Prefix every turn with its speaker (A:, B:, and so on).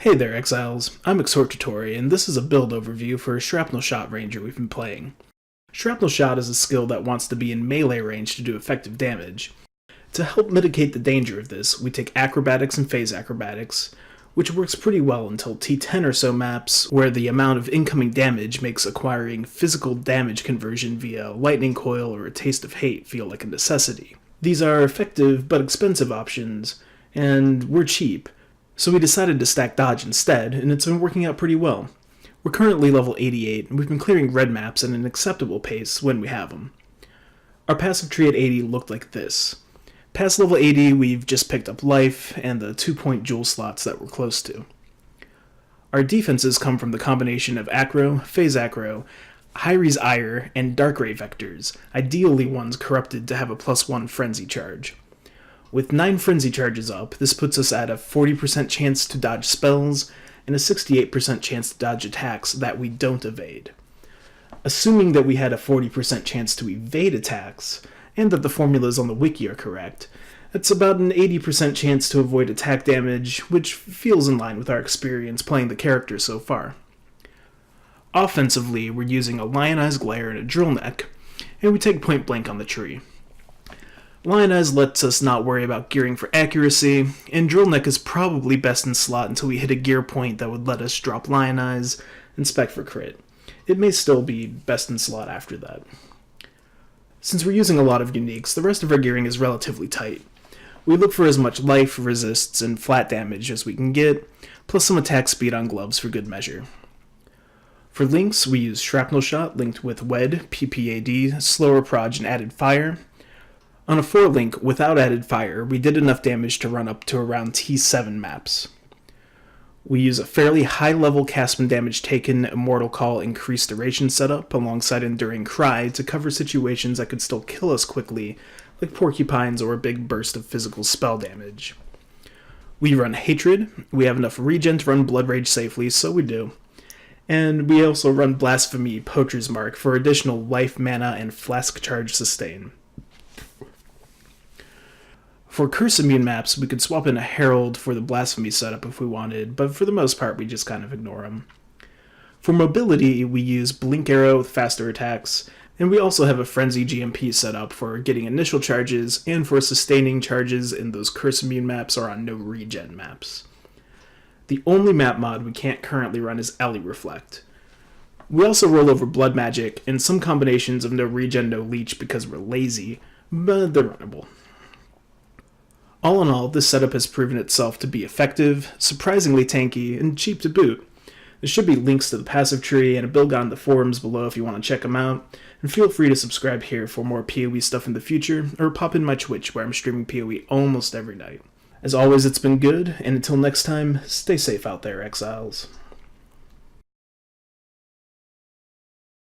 A: Hey there, Exiles. I'm Exhortatory, and this is a build overview for a Shrapnel Shot Ranger we've been playing. Shrapnel Shot is a skill that wants to be in melee range to do effective damage. To help mitigate the danger of this, we take Acrobatics and Phase Acrobatics, which works pretty well until T10 or so maps, where the amount of incoming damage makes acquiring physical damage conversion via Lightning Coil or a Taste of Hate feel like a necessity. These are effective but expensive options, and we're cheap. So we decided to stack Dodge instead, and it's been working out pretty well. We're currently level 88, and we've been clearing red maps at an acceptable pace when we have them. Our passive tree at 80 looked like this. Past level 80, we've just picked up life and the 2-point jewel slots that we're close to. Our defenses come from the combination of Acro, Phase Acro, Hyri's Ire, and Dark Ray vectors, ideally ones corrupted to have a +1 frenzy charge. With 9 frenzy charges up, this puts us at a 40% chance to dodge spells and a 68% chance to dodge attacks that we don't evade. Assuming that we had a 40% chance to evade attacks, and that the formulas on the wiki are correct, that's about an 80% chance to avoid attack damage, which feels in line with our experience playing the character so far. Offensively, we're using a Lionized Glare and a Drill Neck, and we take point blank on the tree. Lionize lets us not worry about gearing for accuracy, and Drill Neck is probably best in slot until we hit a gear point that would let us drop Lionize and spec for crit. It may still be best in slot after that. Since we're using a lot of uniques, the rest of our gearing is relatively tight. We look for as much life, resists, and flat damage as we can get, plus some attack speed on gloves for good measure. For links, we use Shrapnel Shot linked with WED, PPAD, Slower Proj, and Added Fire. On a 4 link without added fire, we did enough damage to run up to around T7 maps. We use a fairly high level cast when damage taken, Immortal Call, increased duration setup alongside Enduring Cry to cover situations that could still kill us quickly, like porcupines or a big burst of physical spell damage. We run Hatred, we have enough regen to run Blood Rage safely, so we do. And we also run Blasphemy, Poacher's Mark for additional life, mana, and flask charge sustain. For curse immune maps, we could swap in a Herald for the Blasphemy setup if we wanted, but for the most part we just kind of ignore them. For mobility, we use Blink Arrow with faster attacks, and we also have a Frenzy GMP setup for getting initial charges and for sustaining charges in those curse immune maps or on no regen maps. The only map mod we can't currently run is Ellie Reflect. We also roll over Blood Magic and some combinations of no regen, no leech because we're lazy, but they're runnable. All in all, this setup has proven itself to be effective, surprisingly tanky, and cheap to boot. There should be links to the passive tree and a build guide in the forums below if you want to check them out, and feel free to subscribe here for more PoE stuff in the future, or pop in my Twitch where I'm streaming PoE almost every night. As always, it's been good, and until next time, stay safe out there, Exiles.